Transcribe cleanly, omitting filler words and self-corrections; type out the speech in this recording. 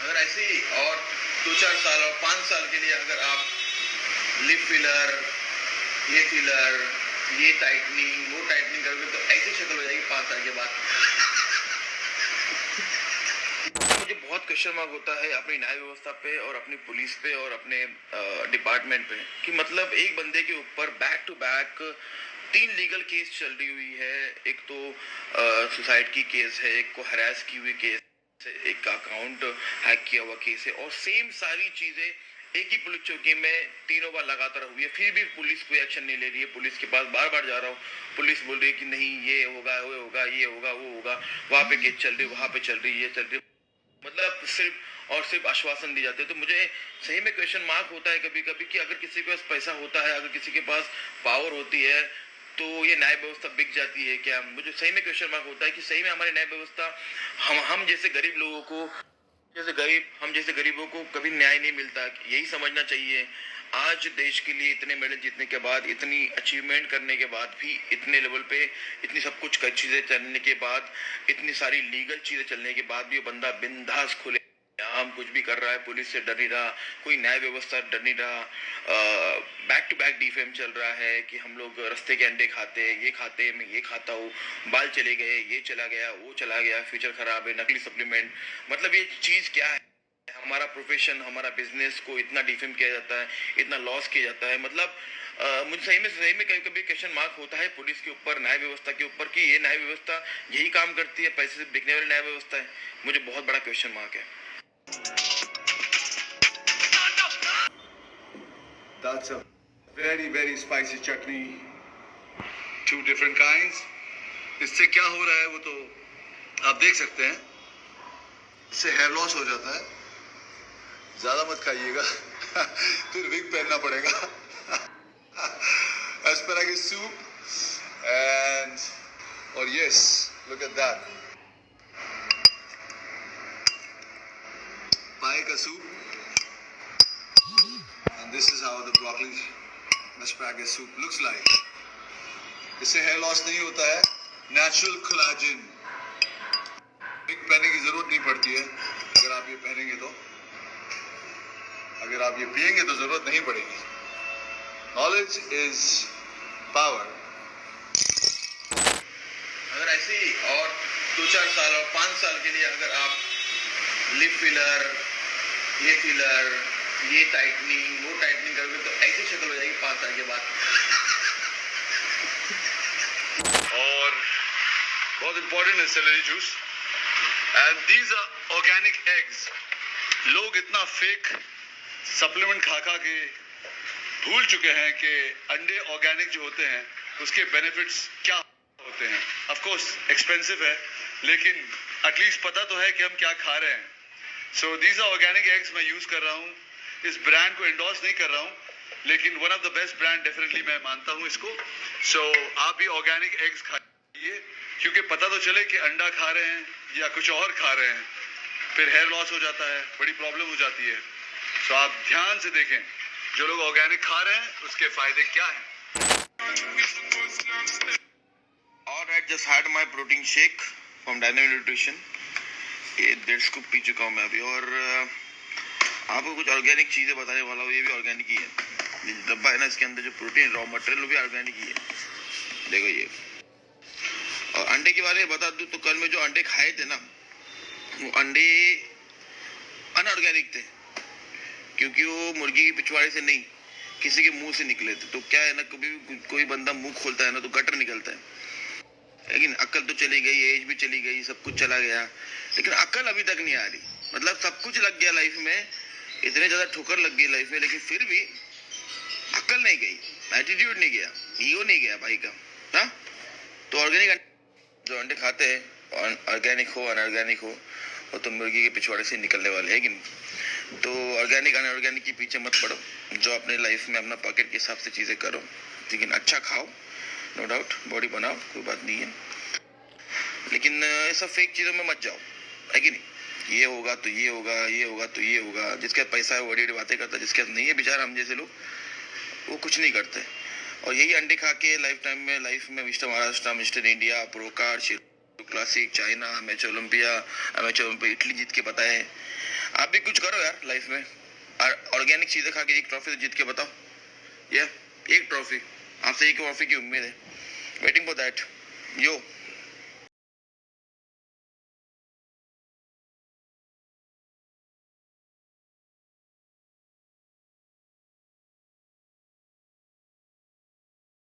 अगर ऐसे ही और 2-4 साल और 5 साल के लिए अगर आप लिप फिलर, ये फिलर, ये टाइटनिंग, वो टाइटनिंग करोगे तो ऐसी शक्ल हो जाएगी 5 साल के बाद। मुझे बहुत क्वेश्चन मार्क होता है अपनी न्याय व्यवस्था पे और अपनी पुलिस पे और अपने डिपार्टमेंट पे कि मतलब एक बंदे के ऊपर back to back 3 legal case चल रही हुई है। एक तो सुसाइड की केस है, एक को हरास की हुई केस है, एक का अकाउंट हैक किया हुआ केस है, और सेम सारी चीजें एक ही पुलिस चौकी में 3 बार लगातार हुई है। फिर भी पुलिस कोई एक्शन नहीं ले रही है। पुलिस के पास बार बार जा रहा हूँ, पुलिस बोल रही है कि नहीं ये होगा, वो होगा, ये होगा, वो होगा, वहाँ पे केस चल रही है, वहाँ पे चल रही है, ये चल रही है, मतलब सिर्फ और सिर्फ आश्वासन दिए जाते हैं। तो मुझे सही में क्वेश्चन मार्क होता है कभी कभी कि अगर किसी के पास पैसा होता है, अगर किसी के पास पावर होती है, तो ये न्याय व्यवस्था बिक जाती है क्या? मुझे सही में क्वेश्चन मार्क होता है कि सही में हमारी न्याय व्यवस्था हम जैसे गरीब लोगों को, हम जैसे गरीबों को कभी न्याय नहीं मिलता। यही समझना चाहिए। आज देश के लिए इतने मेडल जीतने के बाद, इतनी अचीवमेंट करने के बाद भी, इतने लेवल पे इतनी सब कुछ चीजें चलने के बाद, इतनी सारी लीगल चीजें चलने के बाद भी ये बंदा बिंदास खुले हम कुछ भी कर रहा है, पुलिस से डर नहीं रहा, कोई न्याय व्यवस्था डर नहीं रहा। बैक टू बैक डिफेम चल रहा है कि हम लोग रास्ते के अंडे खाते, ये खाते, मैं ये खाता हूँ, बाल चले गए, ये चला गया, वो चला गया, फ्यूचर खराब है, नकली सप्लीमेंट। मतलब ये चीज क्या है? हमारा प्रोफेशन, हमारा बिजनेस को इतना डिफेम किया जाता है, इतना लॉस किया जाता है। मतलब मुझे सही में कभी कभी क्वेश्चन मार्क होता है पुलिस के ऊपर, न्याय व्यवस्था के ऊपर कि ये न्याय व्यवस्था यही काम करती है, पैसे से बिकने वाली न्याय व्यवस्था है। मुझे बहुत बड़ा क्वेश्चन मार्क है। That's a very very spicy chutney. 2 different kinds. इससे क्या हो रहा है वो तो आप देख सकते हैं। इससे हेयर लॉस हो जाता है। ज्यादा मत खाइएगा फिर विग पहनना पड़ेगा। Asparagus soup and or yes, look at that. पाए का soup. And this is how the broccoli asparagus soup looks like. इससे हेयर लॉस नहीं होता है, नेचुरल कोलाजन। विग पहनने की जरूरत नहीं पड़ती है अगर आप ये पहनेंगे तो। अगर आप ये पिएंगे तो जरूरत नहीं पड़ेगी। Knowledge is power. अगर ऐसे ही और 2-4 साल और 5 साल के लिए अगर आप लिप फिलर, ये फिलर, ये टाइटनिंग, वो टाइटनिंग करोगे तो ऐसी शक्ल हो जाएगी 5 साल के बाद। और बहुत इंपॉर्टेंट है celery juice. And these are organic eggs. लोग इतना फेक सप्लीमेंट खा खा के भूल चुके हैं कि अंडे ऑर्गेनिक जो होते हैं उसके बेनिफिट्स क्या होते हैं। ऑफ कोर्स एक्सपेंसिव है, लेकिन एटलीस्ट पता तो है कि हम क्या खा रहे हैं। So these are organic eggs मैं यूज कर रहा हूँ। इस ब्रांड को एंडोर्स नहीं कर रहा हूँ, लेकिन one of the best brand definitely मैं मानता हूँ इसको। सो आप भी ऑर्गेनिक एग्स खाइए, क्योंकि पता तो चले कि अंडा खा रहे हैं या कुछ और खा रहे हैं, फिर हेयर लॉस हो जाता है, बड़ी प्रॉब्लम हो जाती है। सो आप ध्यान से देखें जो लोग ऑर्गेनिक खा रहे हैं उसके फायदे क्या हैं। Alright, just had my protein shake from Dynamic Nutrition. ये 1.5 स्कूप पी चुका हूँ मैं अभी। और आपको कुछ ऑर्गेनिक चीज़ें बताने वाला हूँ, ये भी ऑर्गेनिक ही है। ये डब्बा है ना, इसके अंदर जो प्रोटीन रॉ मटेरियल वो भी ऑर्गेनिक ही है। देखो ये। और अंडे के बारे में बता दूँ तो कल में जो अंडे खाए थे ना, वो अंडे अनऑर्गेनिक थे, क्योंकि वो मुर्गी की पिछवाड़े से नहीं, किसी के मुंह से निकले थे। तो क्या है ना, कभी भी कोई बंदा मुंह खोलता है ना तो गटर निकलता है। लेकिन अक्ल तो चली गई, एज भी चली गई, सब कुछ चला गया, लेकिन अक्ल अभी तक नहीं आ रही। मतलब सब कुछ लग गया लाइफ में, इतने ज्यादा ठोकर लग गई लाइफ में, लेकिन फिर भी अक्ल नहीं गई, एटीट्यूड नहीं गया, ईगो नहीं गया भाई का। हाँ, तो ऑर्गेनिक जो अंडे खाते हैं, ऑर्गेनिक हो अनऑर्गेनिक हो, वो तो मुर्गी के पिछवाड़े से निकलने वाले हैं कि नहीं। तो ऑर्गेनिक अनऑर्गेनिक के पीछे मत पड़ो, जो अपने लाइफ में अपना पॉकेट के हिसाब से चीज़ें करो, लेकिन अच्छा खाओ, नो डाउट, बॉडी बनाओ, कोई बात नहीं है, लेकिन ऐसा फेक चीज़ों में मत जाओ, है कि नहीं। ये होगा तो ये होगा, ये होगा तो ये होगा। जिसके पैसा है वो बड़ी बड़ी बातें करता है, जिसके नहीं है बेचारा हम जैसे लोग, वो कुछ नहीं करते। और यही अंडे खा के लाइफ में मिस्टर महाराष्ट्र, मिस्टर इंडिया, प्रोकार, classic, China, match Olympia Italy जीत के बताए। आप भी कुछ करो यार लाइफ में, ऑर्गेनिक चीजें खा के एक ट्रॉफी जीत के बताओ। एक ट्रॉफी, आपसे एक ट्रॉफी की उम्मीद है, वेटिंग फॉर दैट। यो